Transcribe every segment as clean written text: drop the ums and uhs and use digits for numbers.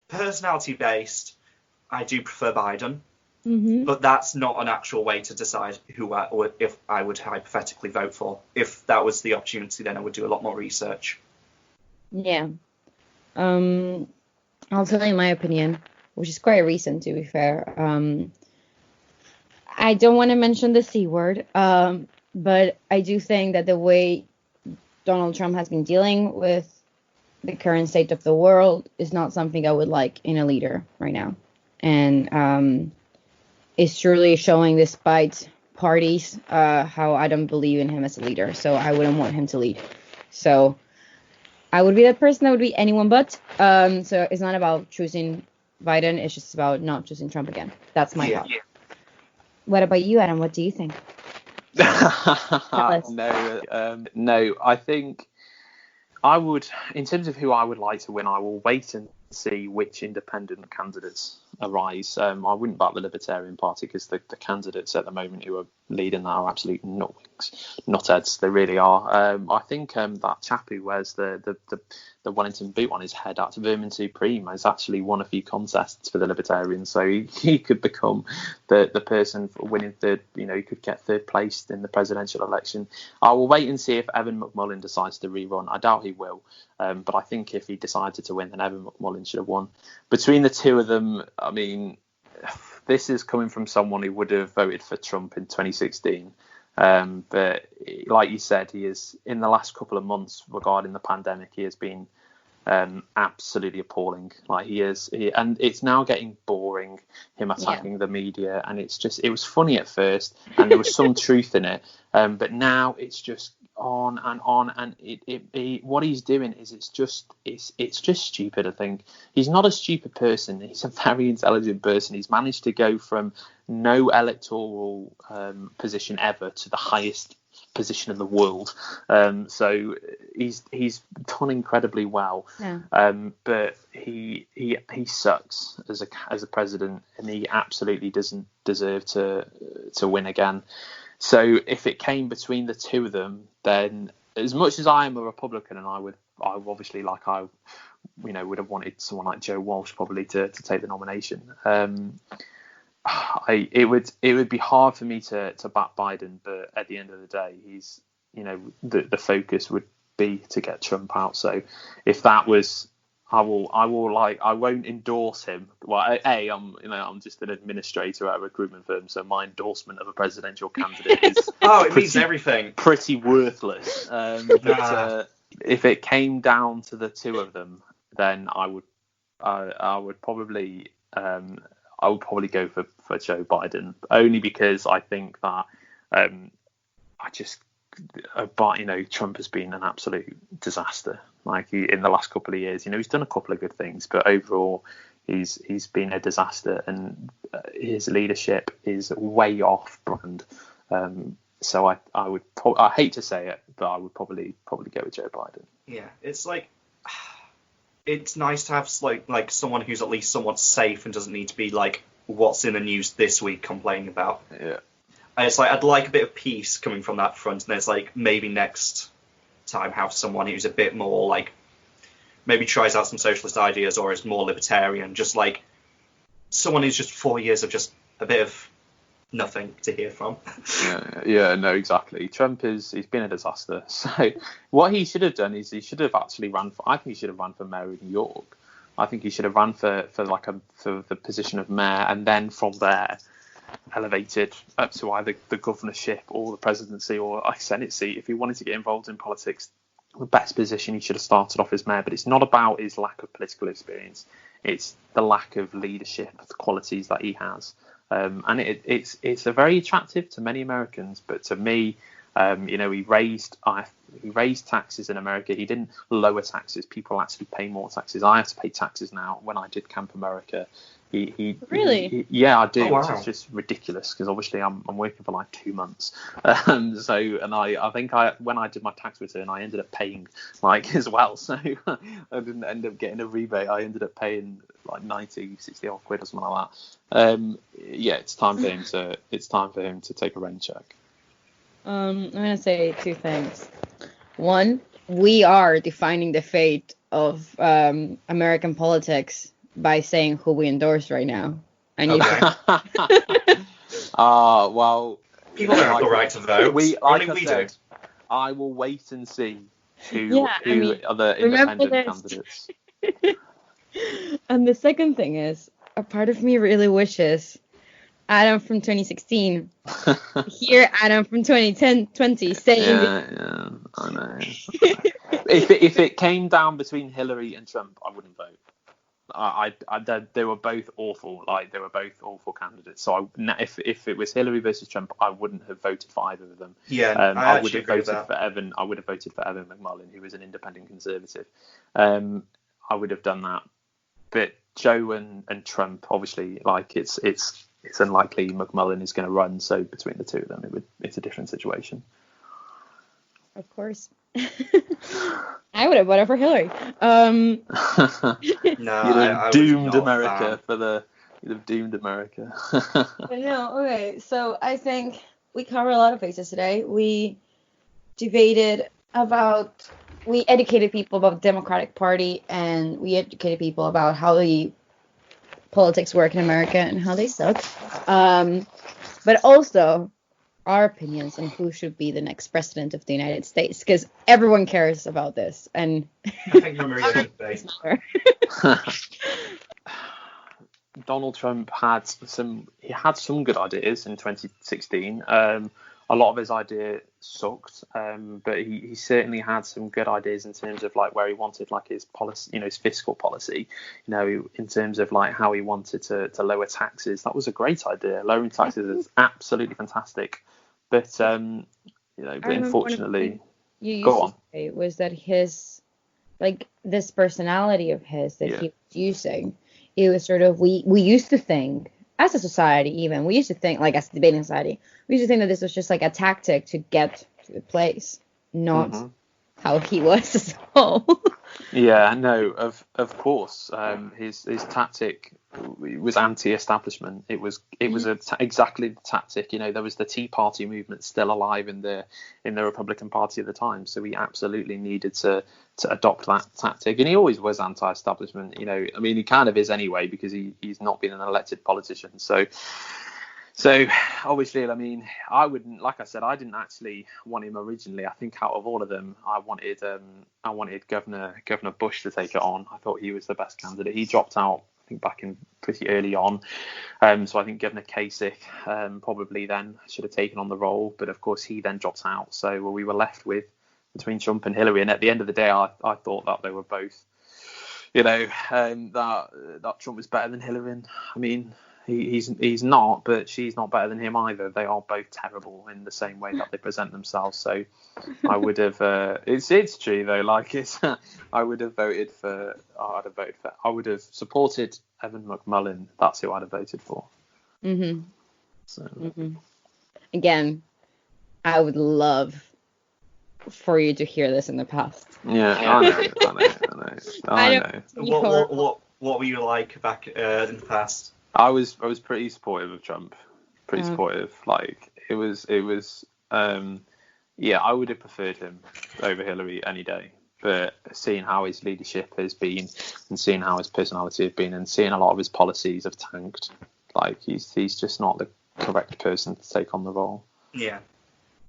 personality based, I do prefer Biden. Mm-hmm. But that's not an actual way to decide if I would hypothetically vote for. If that was the opportunity, then I would do a lot more research. Yeah. I'll tell you my opinion, which is quite recent, to be fair. I don't want to mention the C word, but I do think that the way Donald Trump has been dealing with the current state of the world is not something I would like in a leader right now. And it's truly showing, despite parties, how I don't believe in him as a leader. So I wouldn't want him to lead. So I would be that person. That would be anyone but. So it's not about choosing Biden. It's just about not choosing Trump again. That's my thought. Yeah. What about you, Adam? What do you think? No, I think I would, in terms of who I would like to win, I will wait and see which independent candidates arise. I wouldn't back the Libertarian Party because the candidates at the moment who are leading that are absolute nutheads. They really are. I think that chap who wears the Wellington boot on his head, that's Vermin Supreme, has actually won a few contests for the Libertarians, so he could become the person for winning third. He could get third place in the presidential election. I will wait and see if Evan McMullin decides to rerun. I doubt he will, but I think if he decided to win, then Evan McMullin should have won. Between the two of them, I mean, this is coming from someone who would have voted for Trump in 2016. But like you said, he is, in the last couple of months regarding the pandemic, he has been absolutely appalling. Like and it's now getting boring, him attacking the media, and it was funny at first and there was some truth in it, but now it's just on and on, and what he's doing is it's just stupid. I think he's not a stupid person. He's a very intelligent person. He's managed to go from no electoral position ever to the highest position in the world. So he's done incredibly well. Yeah. But he sucks as a president, and he absolutely doesn't deserve to win again. So if it came between the two of them, then as much as I am a Republican, and I would obviously would have wanted someone like Joe Walsh probably to take the nomination. It would be hard for me to back Biden, but at the end of the day, he's the focus would be to get Trump out. So if that was, I won't endorse him. Well, I'm just an administrator at a recruitment firm, so my endorsement of a presidential candidate is it means everything. Pretty worthless. But if it came down to the two of them, then I would probably go for Joe Biden, only because I think that Trump has been an absolute disaster. Like in the last couple of years, he's done a couple of good things, but overall he's been a disaster, and his leadership is way off brand. So I hate to say it, but I would probably go with Joe Biden. Yeah, it's like, it's nice to have like someone who's at least somewhat safe and doesn't need to be like what's in the news this week complaining about. Yeah. And it's like, I'd like a bit of peace coming from that front, and it's like, maybe next time have someone who's a bit more like, maybe tries out some socialist ideas or is more libertarian, just like someone who's just 4 years of just a bit of nothing to hear from. Yeah, no, exactly. Trump he's been a disaster. So what he should have done is he should have actually I think he should have ran for mayor of New York. I think he should have ran for the position of mayor, and then from there elevated up to either the governorship or the presidency or a Senate seat. If he wanted to get involved in politics, the best position, he should have started off as mayor. But it's not about his lack of political experience. It's the lack of leadership, the qualities that he has. And it's a very attractive to many Americans, but to me, he raised taxes in America. He didn't lower taxes. People actually pay more taxes. I have to pay taxes now. When I did Camp America, Really? Yeah, I do. Oh, wow. It's just ridiculous because obviously I'm working for like 2 months. I think when I did my tax return, I ended up paying as well. So I didn't end up getting a rebate. I ended up paying like 60 odd quid or something like that. It's time for him to take a rain check. I'm going to say two things. One, we are defining the fate of American politics by saying who we endorse right now. And you Okay. Well, People don't have the right to vote. Only we do. I will wait and see who Yeah, I mean, are the remember independent this. candidates. And the second thing is, a part of me really wishes Adam from 2016 hear Adam from 2020 saying Yeah, I know. If it came down between Hillary and Trump, I wouldn't vote. They were both awful. Like, they were both awful candidates. So if it was Hillary versus Trump, I wouldn't have voted for either of them. Yeah, I would have voted for Evan. I would have voted for Evan McMullin, who was an independent conservative. I would have done that. But Joe and Trump, obviously, like, it's unlikely McMullin is going to run. So between the two of them, it's a different situation. Of course. I would have voted for Hillary. No, You'd have doomed America you'd have doomed America. But no, okay. So I think we covered a lot of bases today. We educated people about the Democratic Party, and we educated people about how the politics work in America and how they suck. But also our opinions on who should be the next president of the United States, because everyone cares about this. And I think Maria should be. Donald Trump had some good ideas in 2016. A lot of his ideas sucked, but he certainly had some good ideas in terms of like where he wanted like his policy, his fiscal policy, in terms of like how he wanted to lower taxes. That was a great idea. Lowering taxes is absolutely fantastic. But but unfortunately, go on. Say was that his this personality of his that he was using. It was sort of we used to think as a society, even we used to think like as a debating society, we used to think that this was just like a tactic to get to the place, not how he was as a whole. Yeah, no, of course. His tactic was anti-establishment. It was exactly the tactic. There was the Tea Party movement still alive in the Republican Party at the time, so he absolutely needed to adopt that tactic. And he always was anti-establishment. I mean, he kind of is anyway because he's not been an elected politician. So obviously, I mean, I wouldn't, like I said, I didn't actually want him originally. I think out of all of them, I wanted Governor Bush to take it on. I thought he was the best candidate. He dropped out, I think, back in pretty early on. So I think Governor Kasich probably then should have taken on the role, but of course he then dropped out. So we were left with between Trump and Hillary. And at the end of the day, I thought that they were both, that Trump was better than Hillary. I mean, he's not, but she's not better than him either. They are both terrible in the same way that they present themselves. So I would have. It's true though. Like I would have voted for. I would have supported Evan McMullin. That's who I'd have voted for. Mhm. So. Again, I would love for you to hear this in the past. Yeah, I know. What were you like back in the past? I was pretty supportive of Trump. Pretty supportive. Like it was I would have preferred him over Hillary any day. But seeing how his leadership has been and seeing how his personality has been and seeing a lot of his policies have tanked, like he's just not the correct person to take on the role. Yeah.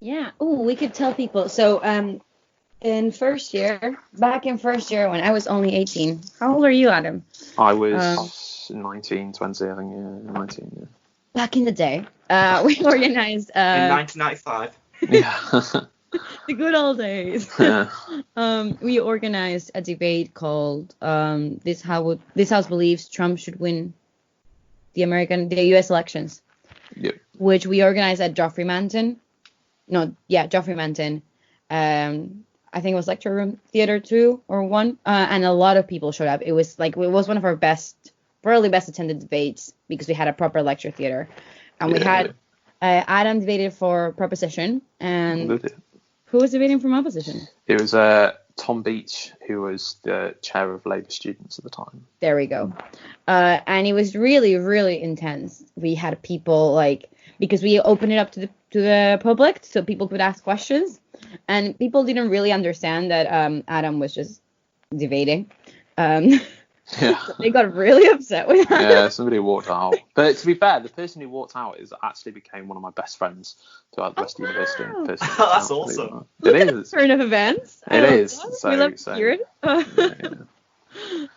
Yeah. Oh, we could tell people. So back in first year when I was only 18. How old are you, Adam? I was 19, 20, I think, 19, yeah. Back in the day, we organized... in 1995. Yeah. The good old days. Yeah. We organized a debate called This House Believes Trump Should Win the U.S. elections. Yep. Which we organized at Joffrey Manton. Joffrey Manton. I think it was Lecture Room Theater 2 or 1, and a lot of people showed up. It was one of our probably best attended debates because we had a proper lecture theater, and we had Adam debated for proposition, and who was debating from opposition? It was Tom Beach, who was the chair of Labour students at the time. There we go, and it was really, really intense. We had people because we opened it up to the public so people could ask questions. And people didn't really understand that Adam was just debating. Yeah. They got really upset with that. Yeah, somebody walked out. But to be fair, the person who walked out is actually became one of my best friends throughout the rest of university. Wow. The person who That's walked out, awesome. It is. Turn of events. It is. We love to hear it. Yeah.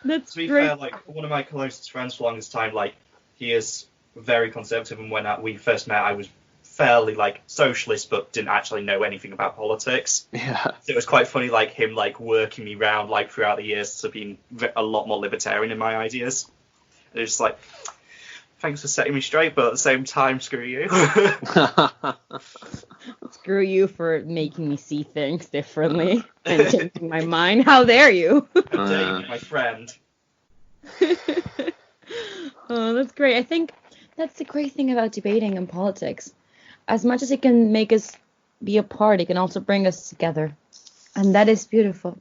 That's To be great. fair, like one of my closest friends for the longest time, like he is very conservative, and when we first met, I was fairly like socialist, but didn't actually know anything about politics. Yeah. So it was quite funny, like him like working me around like throughout the years to being a lot more libertarian in my ideas. And it's just like, thanks for setting me straight, but at the same time, screw you. Screw you for making me see things differently and changing my mind. How dare you? How dare you, my friend? Oh, that's great. I think that's the great thing about debating and politics. As much as it can make us be apart, it can also bring us together. And that is beautiful.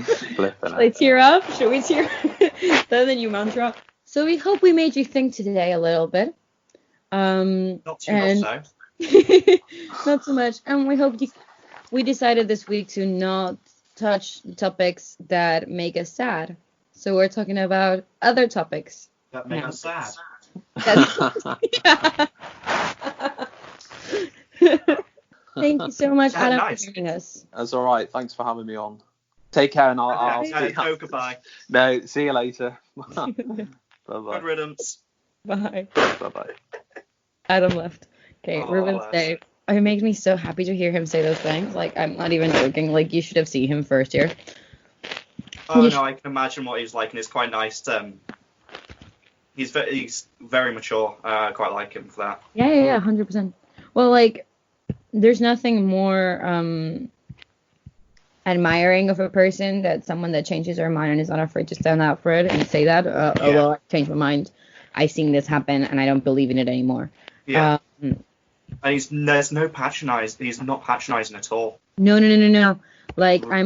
Should I tear up? Should we tear? That's the new mantra. So we hope we made you think today a little bit. Not too much so. Not so much. And we hope we decided this week to not touch topics that make us sad. So we're talking about other topics. That makes us sad. Yeah. Thank you so much, Adam, nice. for joining us. That's all right. Thanks for having me on. Take care, and I'll speak. No, goodbye. No, see you later. Bye Good bye. riddance. Bye. Bye bye. Adam left. Okay, Oh, Ruben's bless. day. It makes me so happy to hear him say those things. Like, I'm not even joking. Like, you should have seen him first year. Oh no, I can imagine what he's like, and it's quite nice. He's very mature. I quite like him for that. Yeah, 100%. Well, like, there's nothing more admiring of a person that someone that changes their mind and is not afraid to stand out for it and say that. Oh, well, I changed my mind. I've seen this happen, and I don't believe in it anymore. Yeah. And there's no patronizing. He's not patronizing at all. No. Like, I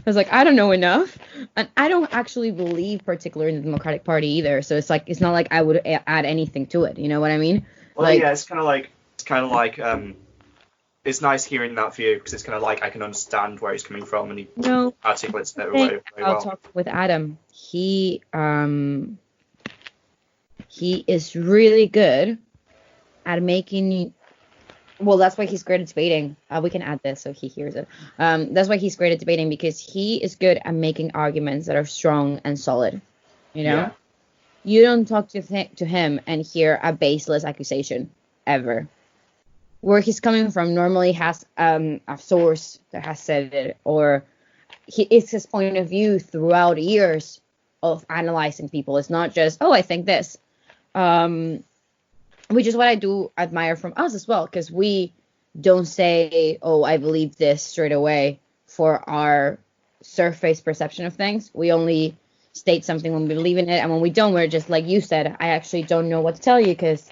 was like, I don't know enough, and I don't actually believe particularly in the Democratic Party either. So it's not like I would add anything to it. You know what I mean? Well, like, yeah, it's kind of like it's nice hearing that view, because it's kind of like I can understand where he's coming from, and he articulates it very I'll well. talk with Adam. He is really good at making. Well, that's why he's great at debating. We can add this so he hears it. That's why he's great at debating, because he is good at making arguments that are strong and solid. You know, Yeah. You don't talk to him and hear a baseless accusation ever. Where he's coming from normally has a source that has said it, or it's his point of view throughout years of analyzing people. It's not just, I think this. Which is what I do admire from us as well, because we don't say, I believe this straight away for our surface perception of things. We only state something when we believe in it, and when we don't, we're just like you said, I actually don't know what to tell you, because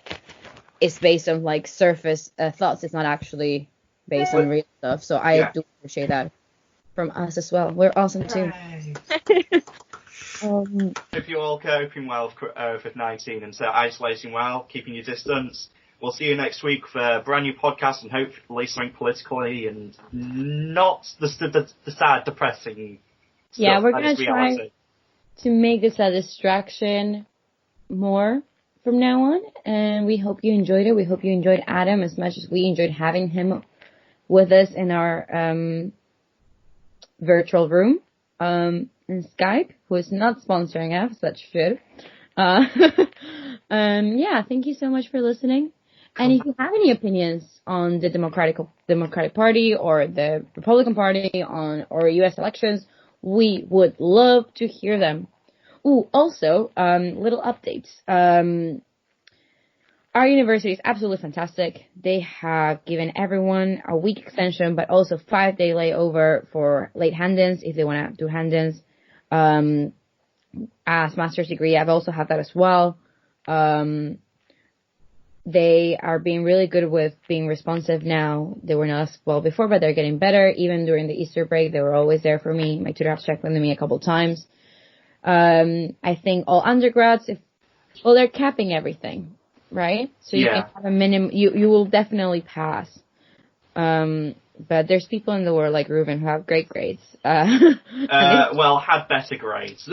it's based on like surface thoughts. It's not actually based on real stuff. So I do appreciate that from us as well. We're awesome too. Hope you all coping well with COVID-19 and isolating well, keeping your distance. We'll see you next week for a brand new podcast, and hopefully something politically and not the sad, depressing stuff. Yeah, we're going that to is try reality. to make this a distraction more from now on, and we hope you enjoyed it. We hope you enjoyed Adam as much as we enjoyed having him with us in our virtual room in Skype, who is not sponsoring us, but should. Thank you so much for listening. And if you have any opinions on the Democratic Party or the Republican Party or U.S. elections, we would love to hear them. Ooh, also, little updates. Our university is absolutely fantastic. They have given everyone a week extension, but also 5-day layover for late hand-ins if they want to do hand-ins. As master's degree, I've also had that as well. They are being really good with being responsive now. They were not as well before, but they're getting better. Even during the Easter break, they were always there for me. My tutor has checked with me a couple times. I think all undergrads, they're capping everything, right? So you can have a minimum, you will definitely pass. but there's people in the world like Ruben who have great grades. Well, had better grades.